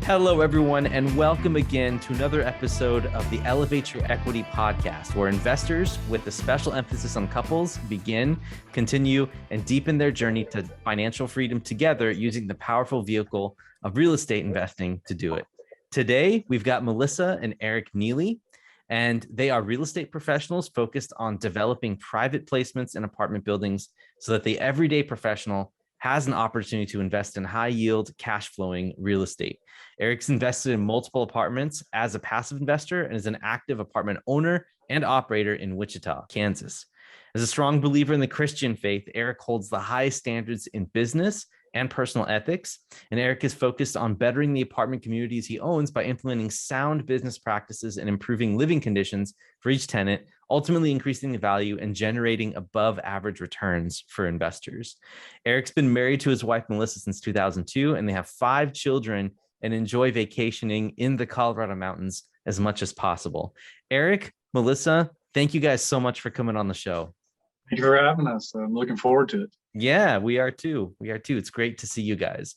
Hello, everyone, and welcome again to another episode of the Elevate Your Equity podcast, where investors with a special emphasis on couples begin, continue, and deepen their journey to financial freedom together using the powerful vehicle of real estate investing to do it. Today, we've got Melissa and Eric Neely, and they are real estate professionals focused on developing private placements in apartment buildings so that the everyday professional has an opportunity to invest in high yield, cash flowing real estate. Eric's invested in multiple apartments as a passive investor and is an active apartment owner and operator in Wichita, Kansas. As a strong believer in the Christian faith, Eric holds the highest standards in business and personal ethics. And Eric is focused on bettering the apartment communities he owns by implementing sound business practices and improving living conditions for each tenant, ultimately increasing the value and generating above average returns for investors. Eric's been married to his wife, Melissa, since 2002, and they have 5 children and enjoy vacationing in the Colorado mountains as much as possible. Eric, Melissa, thank you guys so much for coming on the show. Thank you for having us. I'm looking forward to it. Yeah, we are too. It's great to see you guys.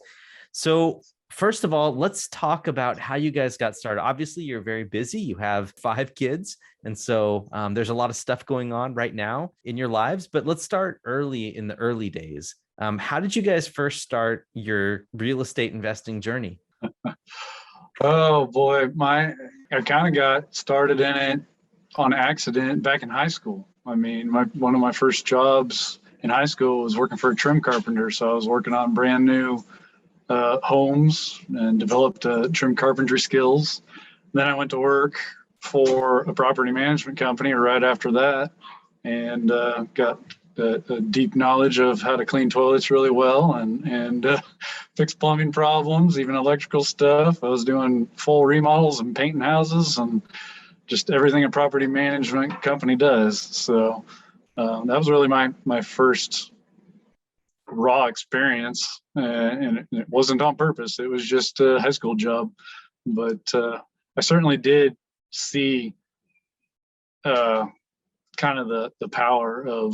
So first of all, let's talk about how you guys got started. Obviously, you're very busy. You have 5 kids. And so there's a lot of stuff going on right now in your lives. But let's start early in the early days. How did you guys first start your real estate investing journey? Oh, boy. I kind of got started in it on accident back in high school. I mean, one of my first jobs in high school was working for a trim carpenter. So I was working on brand new homes and developed trim carpentry skills. Then I went to work for a property management company right after that and got a deep knowledge of how to clean toilets really well and fix plumbing problems, even electrical stuff. I was doing full remodels and painting houses and just everything a property management company does. So that was really my first raw experience, and it wasn't on purpose. It was just a high school job. But I certainly did see kind of the power of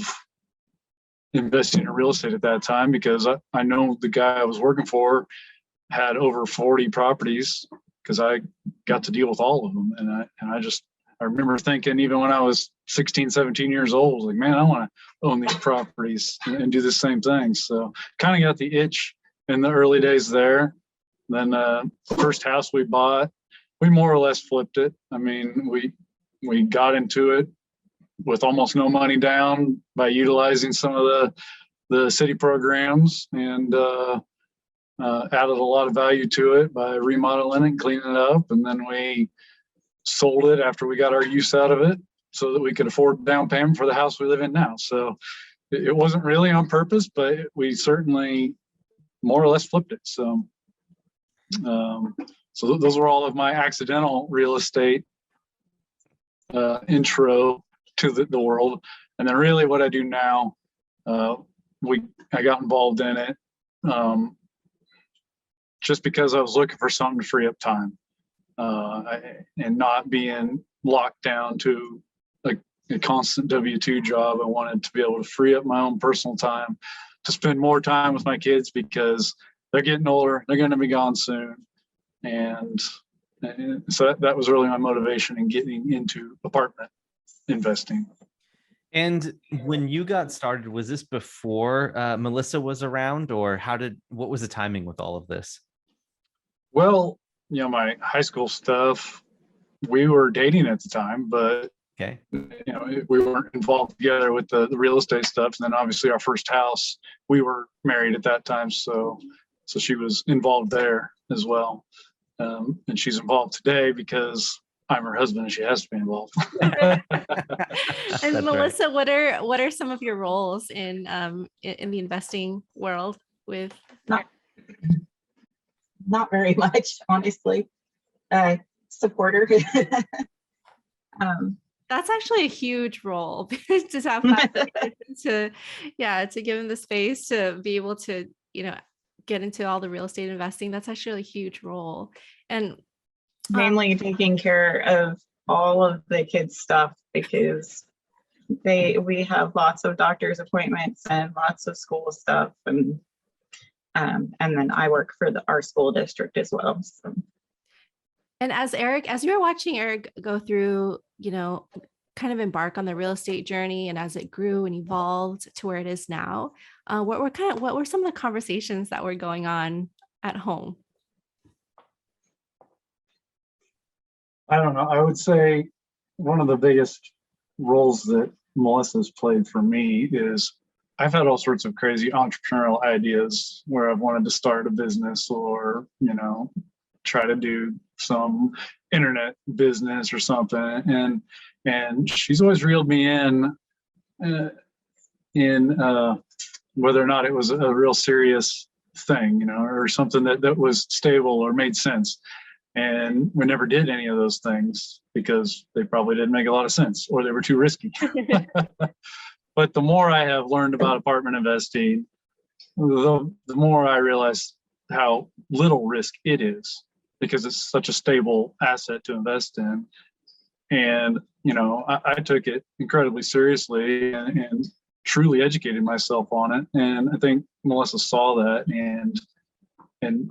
investing in real estate at that time, because I know the guy I was working for had over 40 properties because I got to deal with all of them. I remember thinking, even when I was 16, 17 years old, like, man, I want to own these properties and do the same thing. So kind of got the itch in the early days there. Then the first house we bought, we more or less flipped it. I mean, we got into it with almost no money down by utilizing some of the city programs and added a lot of value to it by remodeling it, cleaning it up. And then we sold it after we got our use out of it so that we could afford down payment for the house we live in now. So it wasn't really on purpose, but we certainly more or less flipped it. So those were all of my accidental real estate intro to the world. And then really what I do now, I got involved in it just because I was looking for something to free up time. And not being locked down to a constant W-2 job. I wanted to be able to free up my own personal time to spend more time with my kids because they're getting older. They're going to be gone soon. And so that was really my motivation in getting into apartment investing. And when you got started, was this before Melissa was around, or what was the timing with all of this? Well, my high school stuff, we were dating at the time, but okay, we weren't involved together with the real estate stuff. And then obviously our first house, we were married at that time. So she was involved there as well. And she's involved today because I'm her husband and she has to be involved. And Melissa, right. What are some of your roles in the investing world with? Not very much, honestly. Supporter. That's actually a huge role to have that to give him the space to be able to, get into all the real estate investing. That's actually a huge role. And mainly taking care of all of the kids' stuff because we have lots of doctor's appointments and lots of school stuff, and then I work for our school district as well. So And as you were watching Eric go through, kind of embark on the real estate journey, and as it grew and evolved to where it is now, what were some of the conversations that were going on at home? I don't know. I would say one of the biggest roles that Melissa's played for me is I've had all sorts of crazy entrepreneurial ideas where I've wanted to start a business or, try to do some internet business or something. And she's always reeled me in whether or not it was a real serious thing, or something that was stable or made sense. And we never did any of those things because they probably didn't make a lot of sense or they were too risky. But the more I have learned about apartment investing, the more I realize how little risk it is because it's such a stable asset to invest in. And, I took it incredibly seriously and truly educated myself on it. And I think Melissa saw that and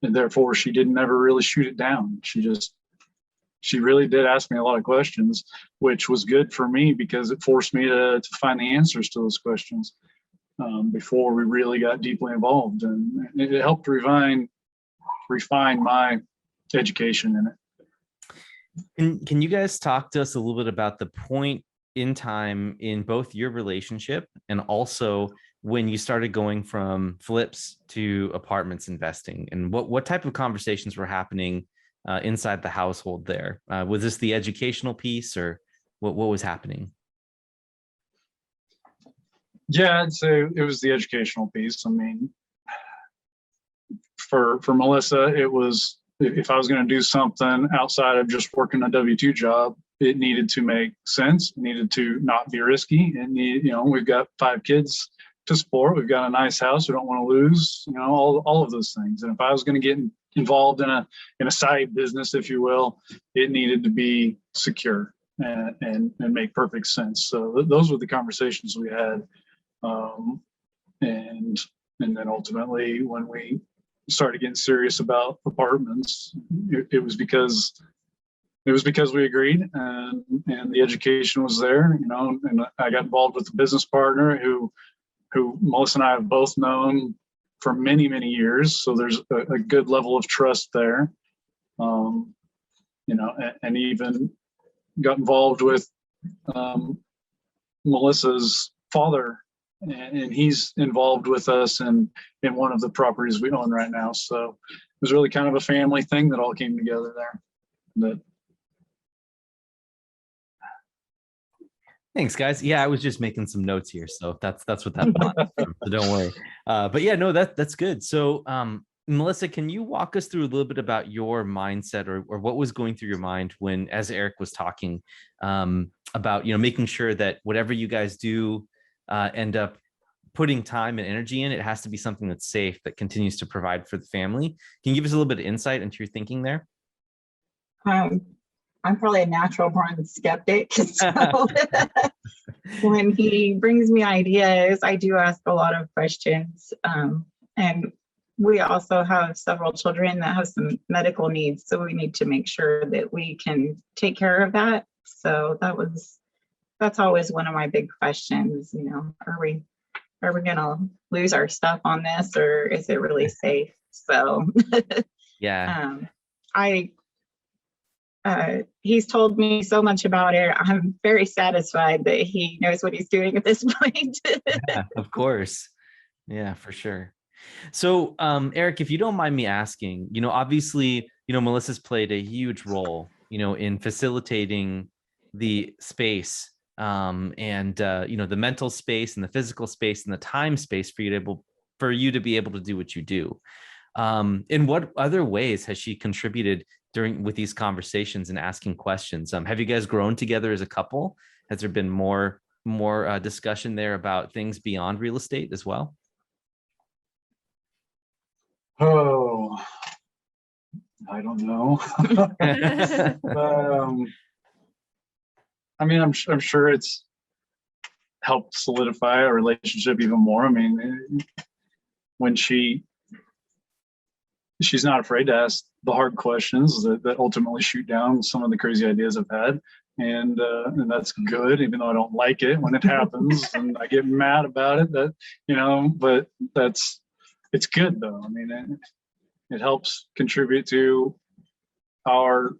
therefore she didn't ever really shoot it down. She really did ask me a lot of questions, which was good for me because it forced me to find the answers to those questions before we really got deeply involved. And it helped refine my education in it. Can you guys talk to us a little bit about the point in time in both your relationship and also when you started going from flips to apartments investing, and what type of conversations were happening inside the household there? Was this the educational piece or what was happening? Yeah, I'd say it was the educational piece. I mean, for Melissa, it was if I was going to do something outside of just working a W-2 job, it needed to make sense. It needed to not be risky. We've got 5 kids to support. We've got a nice house. We don't want to lose, all of those things. And if I was going to get involved in a side business, if you will, it needed to be secure and make perfect sense. So those were the conversations we had. And then ultimately when we started getting serious about apartments, it was because we agreed and the education was there, and I got involved with a business partner who Melissa and I have both known for many, many years. So there's a good level of trust there. And even got involved with Melissa's father, and he's involved with us in one of the properties we own right now. So it was really kind of a family thing that all came together there. Thanks, guys. Yeah, I was just making some notes here, so that's what that was. So don't worry. But yeah, no, that's good. So Melissa, can you walk us through a little bit about your mindset or what was going through your mind when, as Eric was talking about, making sure that whatever you guys do end up putting time and energy in, it has to be something that's safe, that continues to provide for the family. Can you give us a little bit of insight into your thinking there? I'm probably a natural born skeptic. So when he brings me ideas, I do ask a lot of questions. And we also have several children that have some medical needs. So we need to make sure that we can take care of that. So that's always one of my big questions. Are we going to lose our stuff on this, or is it really safe? So yeah, he's told me so much about it. I'm very satisfied that he knows what he's doing at this point. Yeah, of course. Yeah, for sure. So, Eric, if you don't mind me asking, obviously, Melissa's played a huge role, in facilitating the space, and the mental space and the physical space and the time space for you to be able to do what you do. In what other ways has she contributed with these conversations and asking questions? Have you guys grown together as a couple? Has there been more discussion there about things beyond real estate as well? Oh, I don't know. I mean, I'm sure it's helped solidify our relationship even more. I mean, when she she's not afraid to ask the hard questions that ultimately shoot down some of the crazy ideas I've had. And that's good, even though I don't like it when it happens and I get mad about it, but it's good though. I mean, it helps contribute to our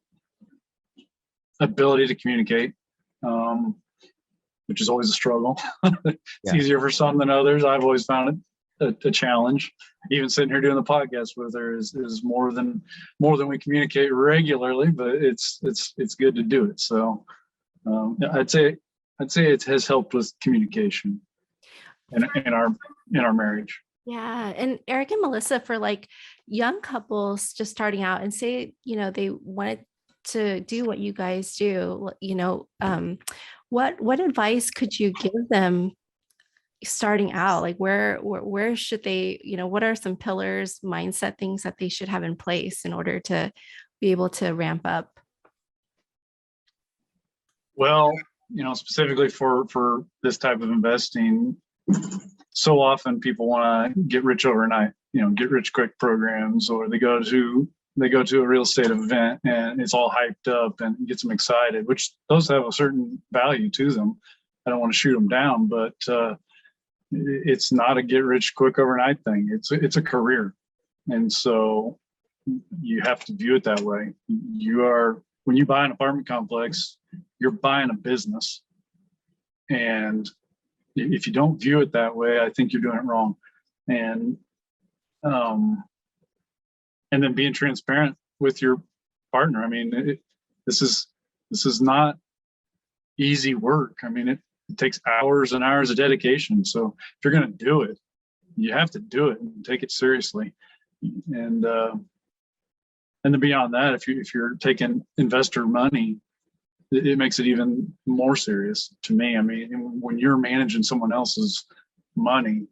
ability to communicate, which is always a struggle. It's easier for some than others. I've always found it a challenge. Even sitting here doing the podcast with her is more than we communicate regularly, but it's good to do it. So I'd say it has helped with communication in our marriage. Yeah. And Eric and Melissa, for like young couples just starting out and say, they wanted to do what you guys do, what advice could you give them starting out? Like where should they, what are some pillars, mindset things that they should have in place in order to be able to ramp up? Well, specifically for this type of investing, so often people want to get rich overnight, get rich quick programs, or they go to a real estate event and it's all hyped up and gets them excited, which those have a certain value to them. I don't want to shoot them down, but it's not a get rich quick overnight thing. It's a career. And so you have to view it that way. When you buy an apartment complex, you're buying a business. And if you don't view it that way, I think you're doing it wrong. And then being transparent with your partner. I mean, this is not easy work. I mean, it takes hours and hours of dedication. So if you're going to do it, you have to do it and take it seriously. And then beyond that, if you're taking investor money, it makes it even more serious to me. I mean, when you're managing someone else's money,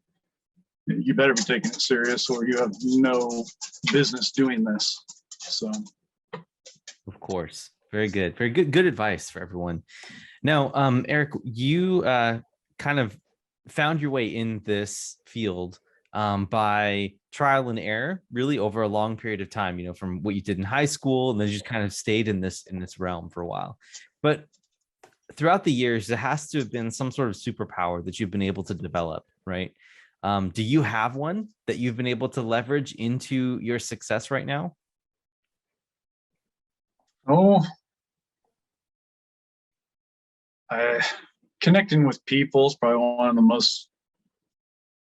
you better be taking it serious or you have no business doing this. So, of course. Very good. Very good advice for everyone. Now, Eric, you kind of found your way in this field by trial and error, really over a long period of time, from what you did in high school, and then you just kind of stayed in this realm for a while. But throughout the years, there has to have been some sort of superpower that you've been able to develop, right? Do you have one that you've been able to leverage into your success right now? Connecting with people is probably one of the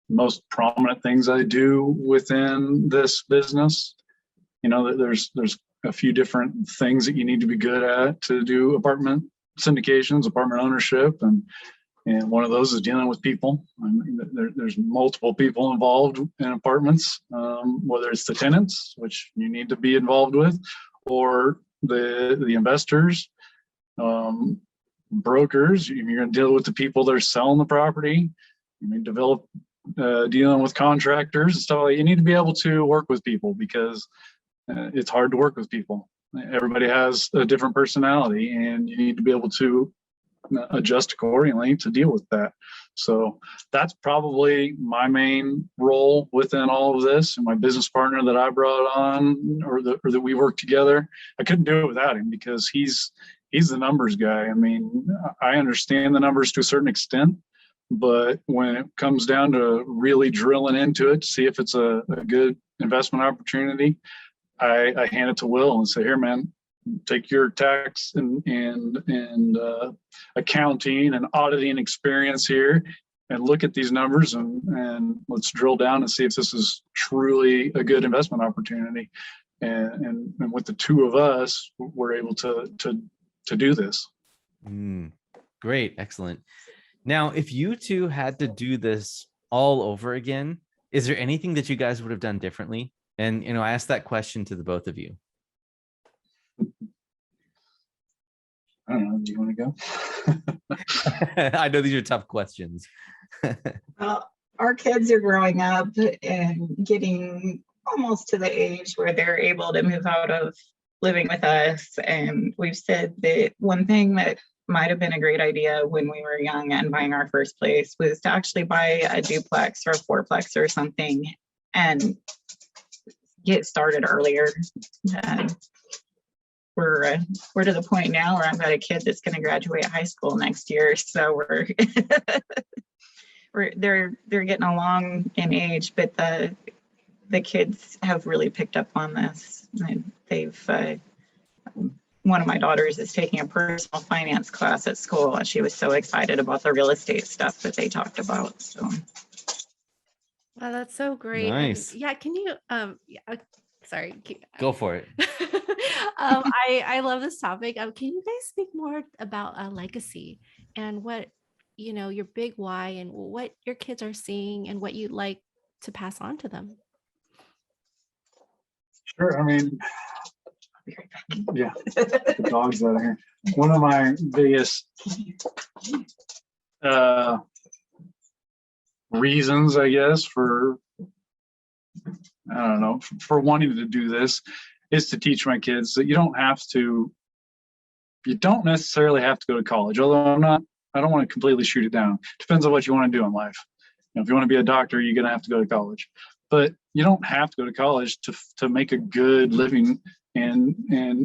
most prominent things I do within this business. There's a few different things that you need to be good at to do apartment syndications, apartment ownership, and one of those is dealing with people. I mean, there's multiple people involved in apartments, whether it's the tenants, which you need to be involved with, or the investors, brokers. You're going to deal with the people that are selling the property. You may develop dealing with contractors and stuff. You need to be able to work with people because it's hard to work with people. Everybody has a different personality, and you need to be able to adjust accordingly to deal with that. So that's probably my main role within all of this. And my business partner that I brought on, or that we work together, I couldn't do it without him because he's the numbers guy. I mean, I understand the numbers to a certain extent, but when it comes down to really drilling into it to see if it's a good investment opportunity, I hand it to Will and say, here, man, take your tax and accounting and auditing experience here and look at these numbers and let's drill down and see if this is truly a good investment opportunity. And with the two of us, we're able to do this. Great. Excellent. Now, if you two had to do this all over again, is there anything that you guys would have done differently? And, I asked that question to the both of you. I don't know. Do you want to go? I know these are tough questions. Well, our kids are growing up and getting almost to the age where they're able to move out of living with us. And we've said that one thing that might have been a great idea when we were young and buying our first place was to actually buy a duplex or a fourplex or something and get started earlier. And we're to the point now where I've got a kid that's going to graduate high school next year. So they're getting along in age, but the kids have really picked up on this. And one of my daughters is taking a personal finance class at school, and she was so excited about the real estate stuff that they talked about. So, Wow, that's so great. Nice. And yeah, can you sorry. Go for it. I love this topic. Can you guys speak more about a legacy and what, your big why and what your kids are seeing and what you'd like to pass on to them? Sure. I mean, yeah, the dog's out of here. One of my biggest reasons, I guess, for wanting to do this is to teach my kids that you don't necessarily have to go to college. Although I don't want to completely shoot it down. Depends on what you want to do in life. If you want to be a doctor, you're going to have to go to college, but you don't have to go to college to make a good living. And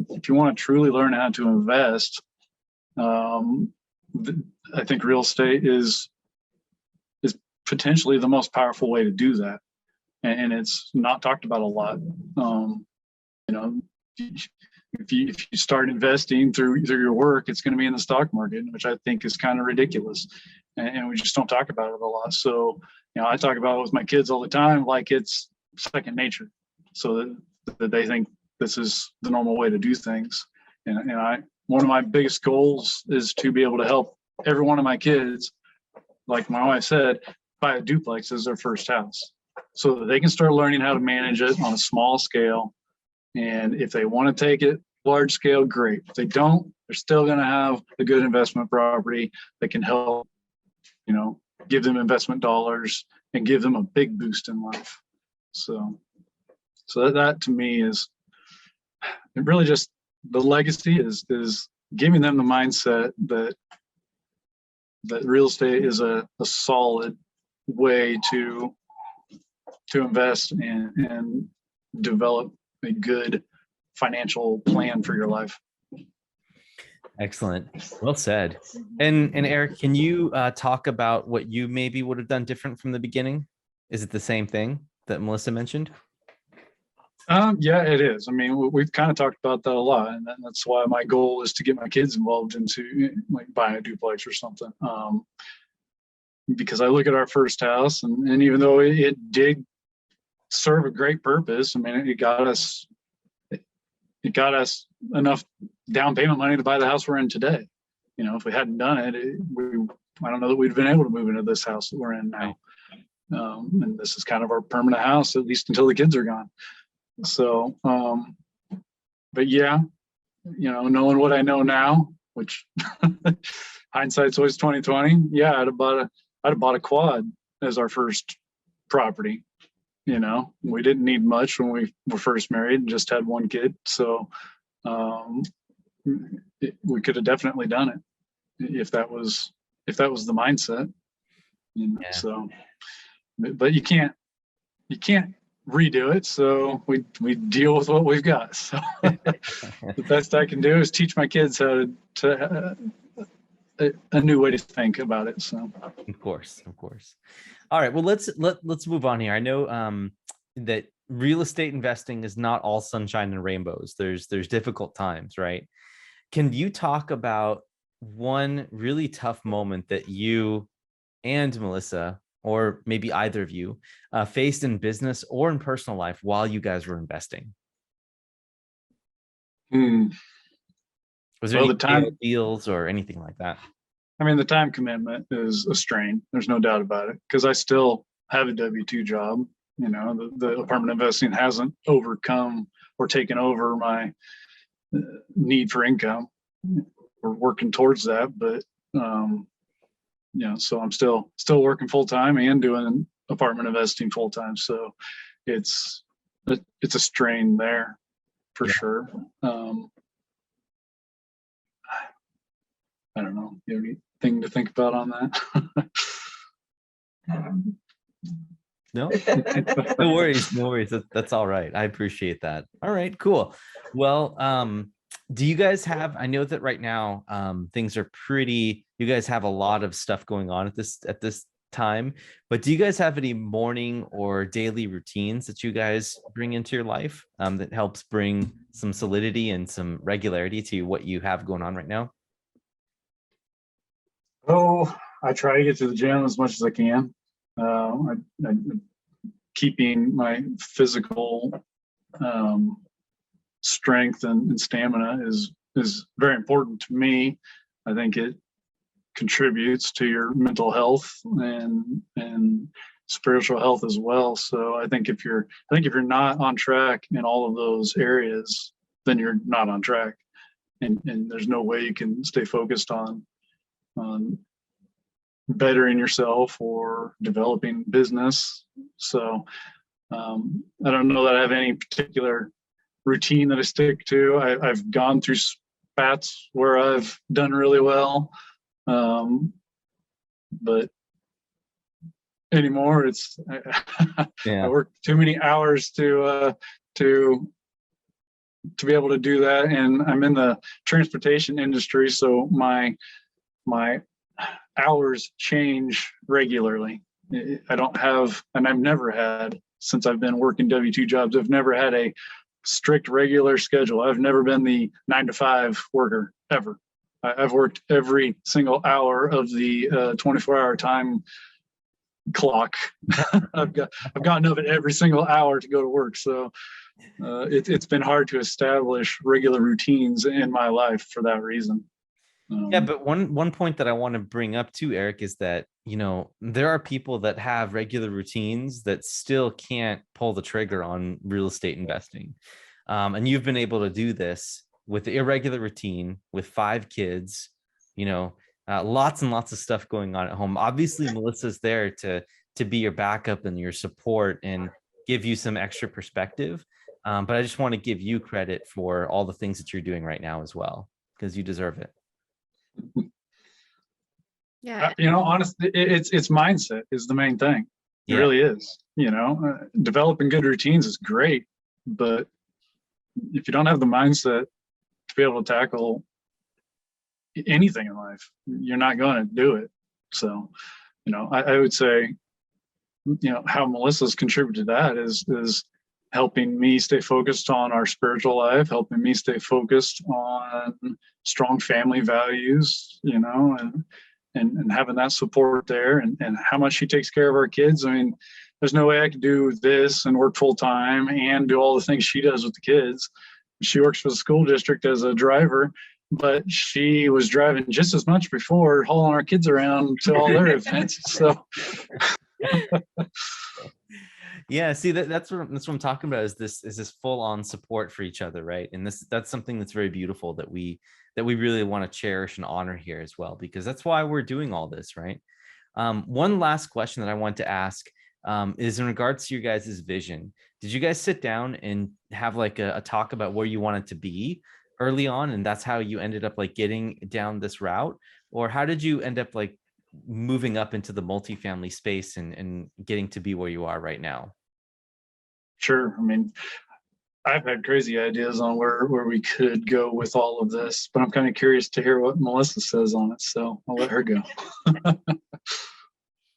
if you want to truly learn how to invest, I think real estate is potentially the most powerful way to do that. And it's not talked about a lot. If you start investing through your work, it's going to be in the stock market, which I think is kind of ridiculous. And we just don't talk about it a lot. So, I talk about it with my kids all the time, like it's second nature, so that they think this is the normal way to do things. And one of my biggest goals is to be able to help every one of my kids, like my wife said, buy a duplex as their first house, so that they can start learning how to manage it on a small scale. And if they want to take it large scale, great. If they don't, they're still going to have a good investment property that can help, give them investment dollars and give them a big boost in life. So that to me is it really just the legacy is giving them the mindset that real estate is a solid way to invest and develop a good financial plan for your life. Excellent. Well said. And Eric, can you talk about what you maybe would have done different from the beginning? Is it the same thing that Melissa mentioned? Yeah, it is. I mean, we've kind of talked about that a lot, and that's why my goal is to get my kids involved into like buying a duplex or something. Because I look at our first house, and even though it did serve a great purpose, I mean, it got us enough down payment money to buy the house we're in today. If we hadn't done it, I don't know that we'd been able to move into this house that we're in now. And this is kind of our permanent house, at least until the kids are gone. So, but yeah, knowing what I know now, which hindsight's always 20/20. Yeah, I'd have bought a quad as our first property. We didn't need much when we were first married and just had one kid. So we could have definitely done it if that was the mindset. Yeah. So, but you can't redo it. So we deal with what we've got. So the best I can do is teach my kids how to a new way to think about it. So Of course. All right. Well, let's move on here. I know that real estate investing is not all sunshine and rainbows. There's difficult times, right? Can you talk about one really tough moment that you and Melissa, or maybe either of you, faced in business or in personal life while you guys were investing? Was there any failed deals or anything like that? I mean, the time commitment is a strain. There's no doubt about it, because I still have a W-2 job. The apartment investing hasn't overcome or taken over my need for income. We're working towards that, but so I'm still working full time and doing apartment investing full time. So it's a strain there for sure. I don't know. You have anything to think about on that? No, no worries, no worries. That's all right. I appreciate that. All right, cool. Well, do you guys have, I know that right now, things are pretty, you guys have a lot of stuff going on at this time, but do you guys have any morning or daily routines that you guys bring into your life, that helps bring some solidity and some regularity to what you have going on right now? Oh, I try to get to the gym as much as I can. Keeping my physical strength and stamina is very important to me. I think it contributes to your mental health and spiritual health as well. So I think if you're not on track in all of those areas, then you're not on track, and there's no way you can stay focused on bettering yourself or developing business. So I don't know that I have any particular routine that I stick to. I've gone through spats where I've done really well, but anymore it's I work too many hours to be able to do that, and I'm in the transportation industry, so my hours change regularly. I don't have, and I've never had, since I've been working W-2 jobs, I've never had a strict regular schedule. I've never been the 9-to-5 worker ever. I've worked every single hour of the 24-hour time clock. I've gotten up at every single hour to go to work. So it's been hard to establish regular routines in my life for that reason. Yeah, but one point that I want to bring up too, Eric, is that, you know, there are people that have regular routines that still can't pull the trigger on real estate investing. And you've been able to do this with the irregular routine, with 5 kids, you know, lots and lots of stuff going on at home. Obviously, Melissa's there to be your backup and your support and give you some extra perspective. But I just want to give you credit for all the things that you're doing right now as well, because you deserve it. Yeah. You know, honestly, it's mindset is the main thing. It really is. You know, developing good routines is great, but if you don't have the mindset to be able to tackle anything in life, you're not going to do it. So, you know, I would say, you know, how Melissa's contributed to that is helping me stay focused on our spiritual life, helping me stay focused on strong family values, you know, and having that support there, and how much she takes care of our kids. I mean, there's no way I could do this and work full time and do all the things she does with the kids. She works for the school district as a driver, but she was driving just as much before, hauling our kids around to all their events. So yeah, see, that's what I'm talking about, is this full on support for each other, right? And that's something that's very beautiful that we really want to cherish and honor here as well, because that's why we're doing all this, right? One last question that I want to ask is in regards to your guys' vision. Did you guys sit down and have like a talk about where you wanted to be early on, and that's how you ended up like getting down this route? Or how did you end up like moving up into the multifamily space and getting to be where you are right now? sure. I mean, I've had crazy ideas on where we could go with all of this, but I'm kind of curious to hear what Melissa says on it. So I'll let her go.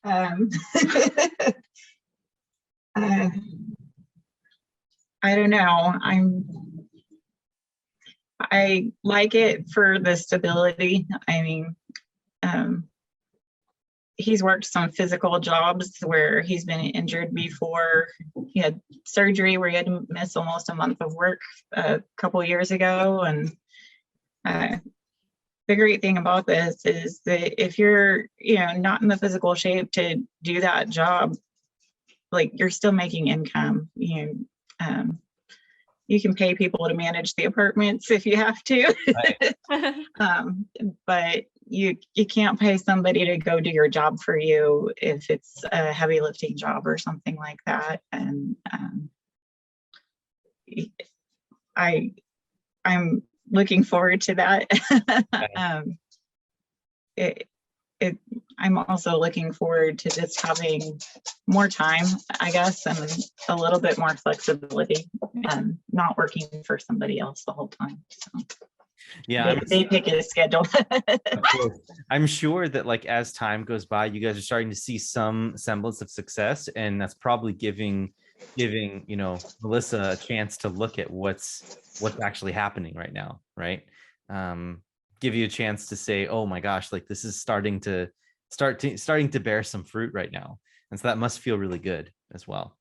Um, I don't know. I like it for the stability. I mean, he's worked some physical jobs where he's been injured before. He had surgery where he had to miss almost a month of work a couple of years ago. And the great thing about this is that if you're, not in the physical shape to do that job, like, you're still making income. You can pay people to manage the apartments if you have to. But you can't pay somebody to go do your job for you if it's a heavy lifting job or something like that. And I'm looking forward to that. I'm also looking forward to just having more time, I guess, and a little bit more flexibility and not working for somebody else the whole time. So Yeah, they pick a schedule. I'm sure that like as time goes by, you guys are starting to see some semblance of success, and that's probably giving Melissa a chance to look at what's actually happening right now, right? Give you a chance to say, oh my gosh, like this is starting to bear some fruit right now, and so that must feel really good as well.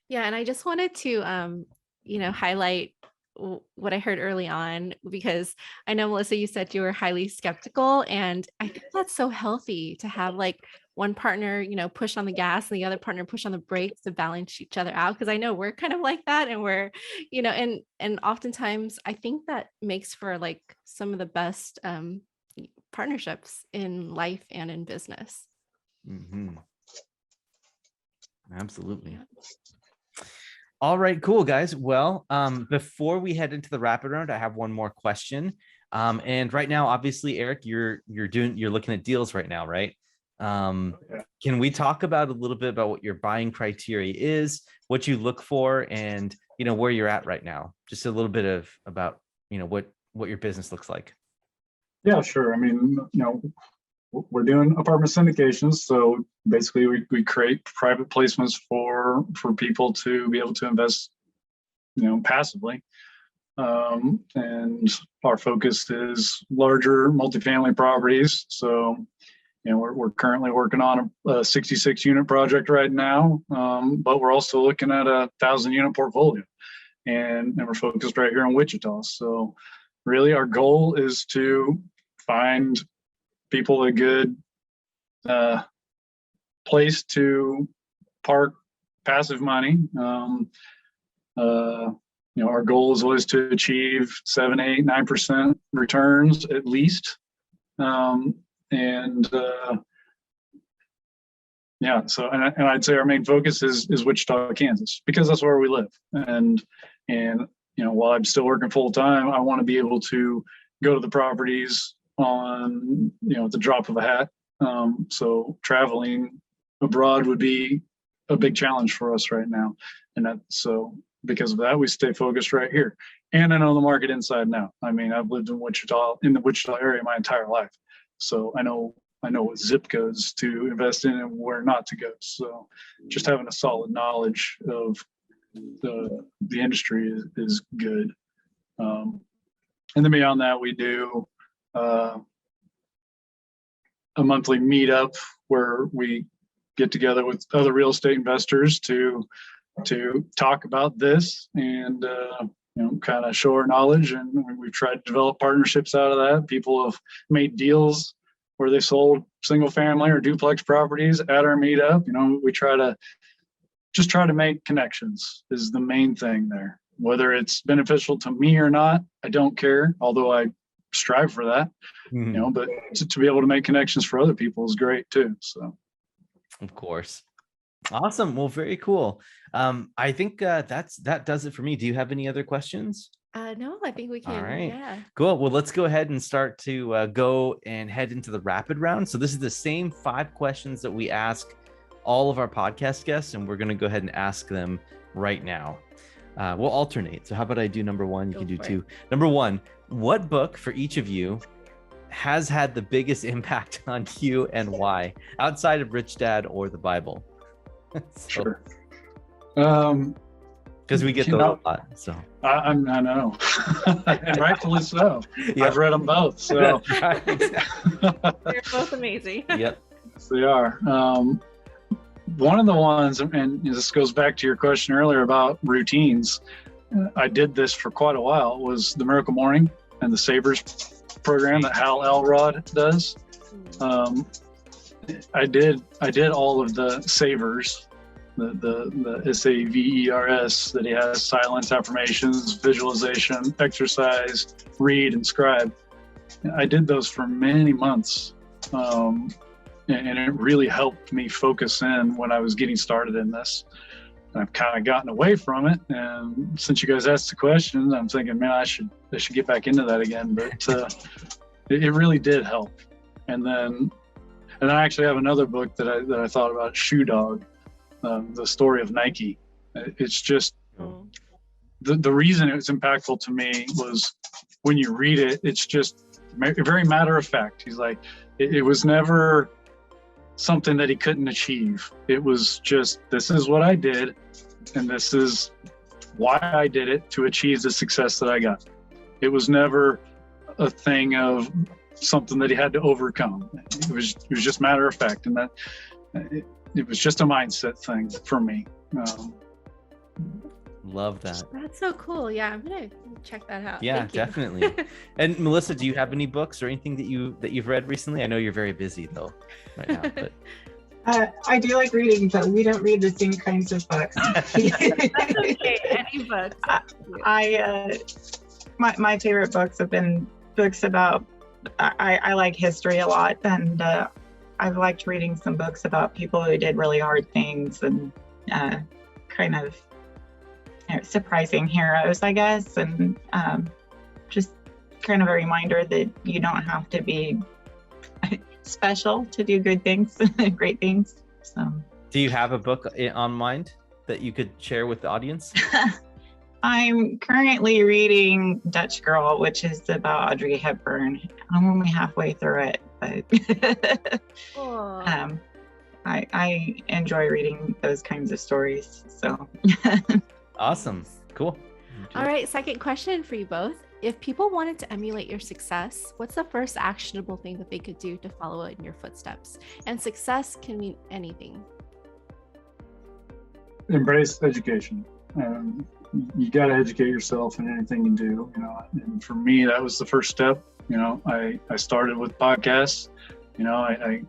Yeah, and I just wanted to highlight what I heard early on, because I know, Melissa, you said you were highly skeptical, and I think that's so healthy to have like one partner, push on the gas and the other partner push on the brakes to balance each other out. Because I know we're kind of like that, and we're, and oftentimes I think that makes for like some of the best partnerships in life and in business. Mm-hmm. Absolutely. All right, cool, guys. Well, before we head into the rapid round, I have one more question. And right now, obviously, Eric, you're looking at deals right now, right? Can we talk about a little bit about what your buying criteria is, what you look for, and where you're at right now? Just a little bit about what your business looks like. Yeah, sure. I mean, we're doing apartment syndications, so basically we create private placements for people to be able to invest, passively. And our focus is larger multifamily properties. So, we're currently working on a 66 unit project right now, but we're also looking at a 1,000 unit portfolio, and we're focused right here in Wichita. So really our goal is to find people a good place to park passive money. Our goal is always to achieve 7, 8, 9% returns at least. So I'd say our main focus is Wichita, Kansas, because that's where we live. And while I'm still working full time, I want to be able to go to the properties on the drop of a hat. So traveling abroad would be a big challenge for us right now, and so because of that, we stay focused right here. And I know the market inside and out. I mean, I've lived in the Wichita area my entire life, so I know what zip codes to invest in and where not to go. So just having a solid knowledge of the industry is good. And then beyond that, we do a monthly meetup where we get together with other real estate investors to talk about this and kind of show our knowledge. And we've tried to develop partnerships out of that. People have made deals where they sold single family or duplex properties at our meetup. We try to make connections is the main thing there. Whether it's beneficial to me or not, I don't care, although I strive for that. But to be able to make connections for other people is great too. So of course. Awesome. Well, very cool. I think that does it for me. Do you have any other questions? No, I think we can. All right. Yeah. Cool. Well, let's go ahead and start to go and head into the rapid round. So this is the same 5 questions that we ask all of our podcast guests, and we're going to go ahead and ask them right now. We'll alternate. So how about I do number 1? You can do 2. Number 1, what book for each of you has had the biggest impact on you and why, outside of Rich Dad or the Bible? Sure. Because we get those a lot. So I know, and rightfully so. Yep. I've read them both. So right. They're both amazing. Yep, yes, they are. One of the ones, and this goes back to your question earlier about routines. I did this for quite a while. Was the Miracle Morning and the Savers program that Hal Elrod does. I did all of the Savers, the SAVERS that he has: silence, affirmations, visualization, exercise, read, and scribe. I did those for many months, and it really helped me focus in when I was getting started in this. I've kind of gotten away from it, and since you guys asked the question, I'm thinking, man, I should get back into that again. But it really did help. And then And then I actually have another book that I thought about, Shoe Dog, the story of Nike. It's just, the reason it was impactful to me was when you read it, it's just very matter of fact. He's like, it was never something that he couldn't achieve. It was just, this is what I did, and this is why I did it to achieve the success that I got. It was never a thing of something that he had to overcome. It was just matter of fact, and that it was just a mindset thing for me. Love that. That's so cool. Yeah, I'm gonna check that out. Yeah, Thank you. definitely. And Melissa, do you have any books or anything that you've read recently? I know you're very busy though right now, but I do like reading, but we don't read the same kinds of books. That's okay. Any books. My favorite books have been books about, I like history a lot, and I've liked reading some books about people who did really hard things and kind of surprising heroes, I guess, and just kind of a reminder that you don't have to be special to do good things, great things. So, do you have a book on mind that you could share with the audience? I'm currently reading Dutch Girl, which is about Audrey Hepburn. I'm only halfway through it, but I enjoy reading those kinds of stories. So Awesome. Cool. All right, second question for you both. If people wanted to emulate your success, what's the first actionable thing that they could do to follow in your footsteps? And success can mean anything. Embrace education. You got to educate yourself in anything you do, and for me, that was the first step. I started with podcasts. I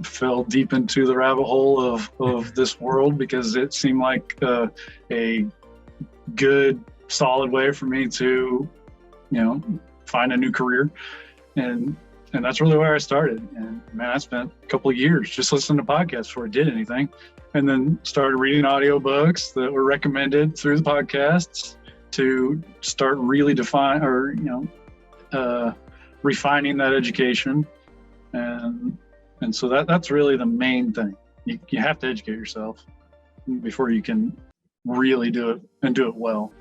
fell deep into the rabbit hole of this world because it seemed like a good, solid way for me to, find a new career. And that's really where I started. And man, I spent a couple of years just listening to podcasts before I did anything. And then started reading audiobooks that were recommended through the podcasts to start really refining that education. And so that's really the main thing. You have to educate yourself before you can really do it and do it well.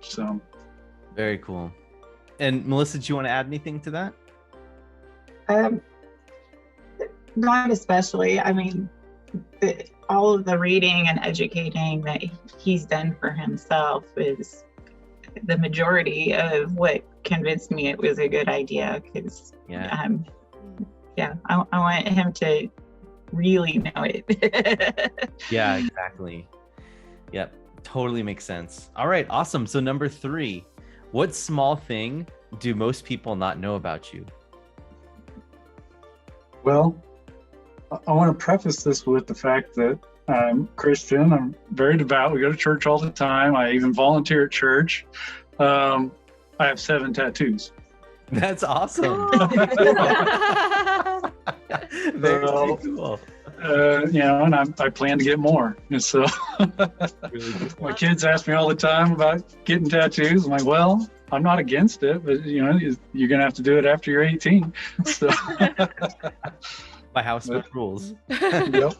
So very cool. And Melissa, do you want to add anything to that? Not especially. I mean, all of the reading and educating that he's done for himself is the majority of what convinced me it was a good idea. Because I want him to really know it. Yeah, exactly. Yep, totally makes sense. All right, awesome. So number 3, what small thing do most people not know about you? Well, I want to preface this with the fact that I'm Christian. I'm very devout. We go to church all the time. I even volunteer at church. I have 7 tattoos. That's awesome. Very cool. And I plan to get more. And so my kids ask me all the time about getting tattoos. I'm like, well, I'm not against it, but you're going to have to do it after you're 18. So my house with rules. Yep.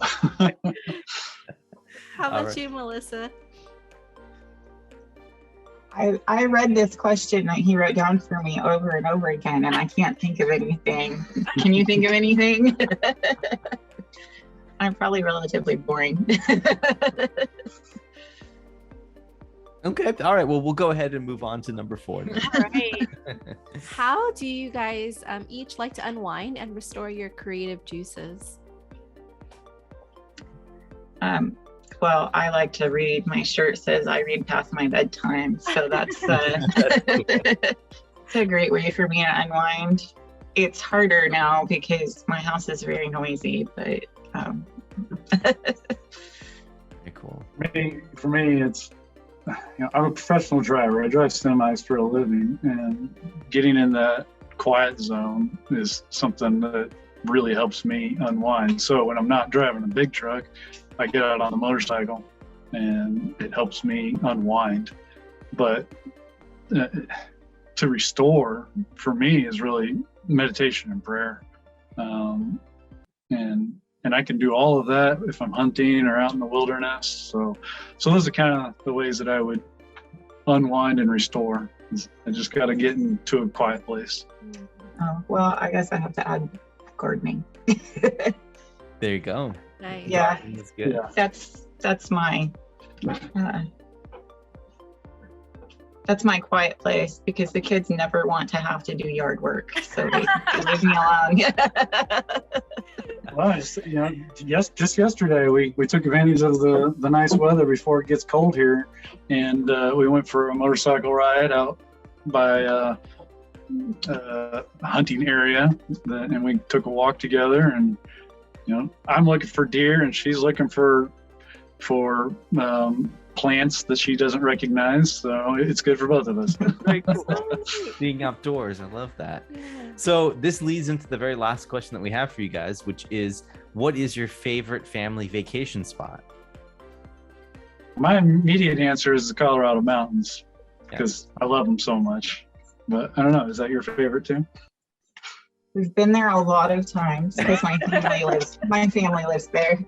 How about you, Melissa? I read this question that he wrote down for me over and over again, and I can't think of anything. Can you think of anything? I'm probably relatively boring. Okay. All right. Well, we'll go ahead and move on to number 4. All right. How do you guys each like to unwind and restore your creative juices? Well, I like to read. My shirt says I read past my bedtime, so that's it's a great way for me to unwind. It's harder now because my house is very noisy, but very cool. For me, it's I'm a professional driver. I drive semis for a living, and getting in that quiet zone is something that really helps me unwind. So when I'm not driving a big truck, I get out on the motorcycle and it helps me unwind. But to restore for me is really meditation and prayer. and I can do all of that if I'm hunting or out in the wilderness. So those are kind of the ways that I would unwind and restore. I just got to get into a quiet place. Oh, well, I guess I have to add gardening. There you go. Nice. Yeah. That's good. Yeah. That's my quiet place, because the kids never want to have to do yard work, so they leave me alone. Well, just yesterday we took advantage of the nice weather before it gets cold here, and we went for a motorcycle ride out by a hunting area, and we took a walk together. And I'm looking for deer, and she's looking for plants that she doesn't recognize. So it's good for both of us. Very cool. Being outdoors, I love that. So this leads into the very last question that we have for you guys, which is, what is your favorite family vacation spot? My immediate answer is the Colorado mountains, because I love them so much. But I don't know, is that your favorite too? We've been there a lot of times because my family lives there.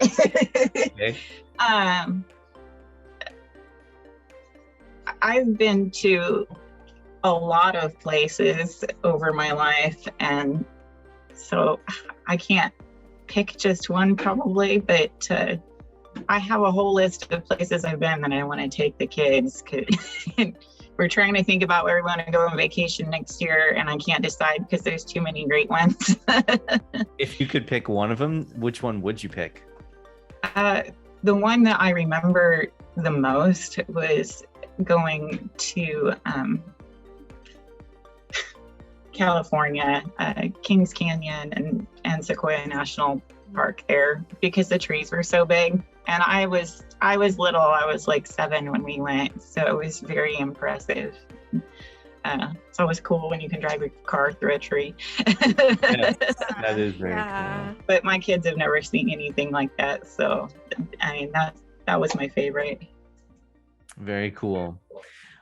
Okay. I've been to a lot of places over my life, and so I can't pick just one probably, but I have a whole list of places I've been that I want to take the kids. We're trying to think about where we want to go on vacation next year, and I can't decide because there's too many great ones. If you could pick one of them, which one would you pick? The one that I remember the most was going to California, Kings Canyon and Sequoia National Park there, because the trees were so big. And I was little, I was like 7 when we went, so it was very impressive. It's always cool when you can drive your car through a tree. Yes, that is very cool. But my kids have never seen anything like that, so I mean that was my favorite. Very cool.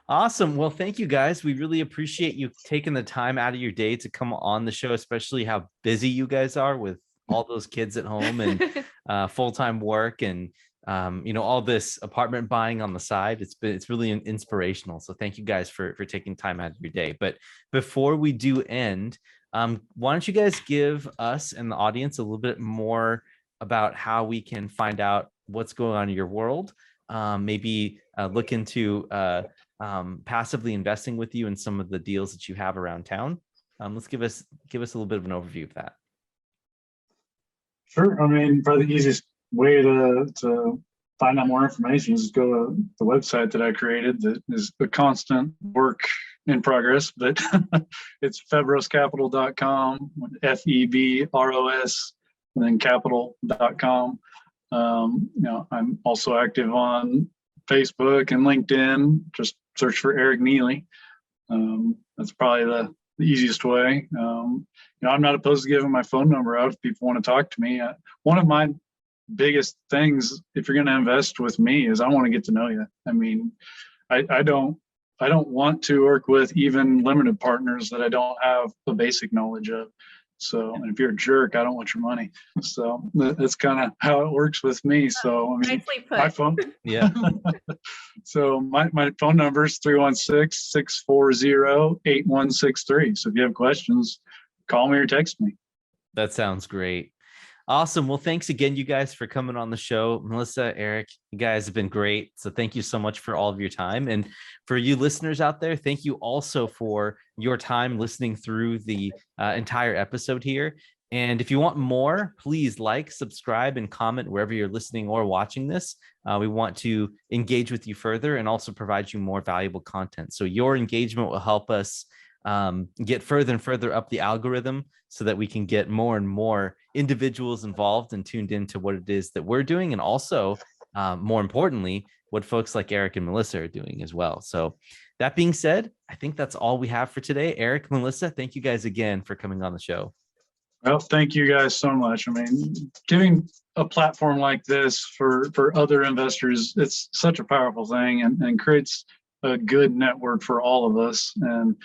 Awesome. Well, thank you guys. We really appreciate you taking the time out of your day to come on the show, especially how busy you guys are with all those kids at home and full-time work and all this apartment buying on the side. It's really inspirational. So thank you guys for taking time out of your day. But before we do end, why don't you guys give us and the audience a little bit more about how we can find out what's going on in your world? Maybe look into passively investing with you in some of the deals that you have around town. Let's give us a little bit of an overview of that. Sure. I mean, probably the easiest way to find out more information is go to the website that I created that is a constant work in progress, but it's febroscapital.com, FEBROS, and then capital.com. I'm also active on Facebook and LinkedIn. Just search for Eric Neely. That's probably the easiest way. I'm not opposed to giving my phone number out if people want to talk to me. One of my biggest things, if you're going to invest with me, is I want to get to know you. I mean, I don't want to work with even limited partners that I don't have a basic knowledge of. So, and if you're a jerk, I don't want your money. So that's kind of how it works with me. So, I mean, my phone. Yeah. So my phone number is 316-640-8163. So if you have questions, call me or text me. That sounds great. Awesome. Well, thanks again, you guys, for coming on the show. Melissa, Eric, you guys have been great. So thank you so much for all of your time. And for you listeners out there, thank you also for your time listening through the entire episode here. And if you want more, please like, subscribe, and comment wherever you're listening or watching this. We want to engage with you further and also provide you more valuable content. So your engagement will help us get further and further up the algorithm so that we can get more and more individuals involved and tuned into what it is that we're doing. And also, more importantly, what folks like Eric and Melissa are doing as well. So that being said, I think that's all we have for today. Eric, Melissa, thank you guys again for coming on the show. Well, thank you guys so much. I mean, giving a platform like this for other investors, it's such a powerful thing and creates a good network for all of us. And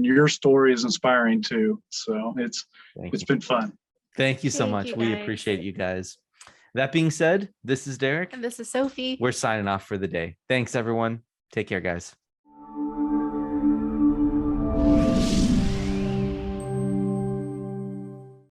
your story is inspiring too. So it's been fun. Thank you so Thank much. you, We guys. appreciate you guys. That being said, this is Derek. And this is Sophie. We're signing off for the day. Thanks, everyone. Take care, guys.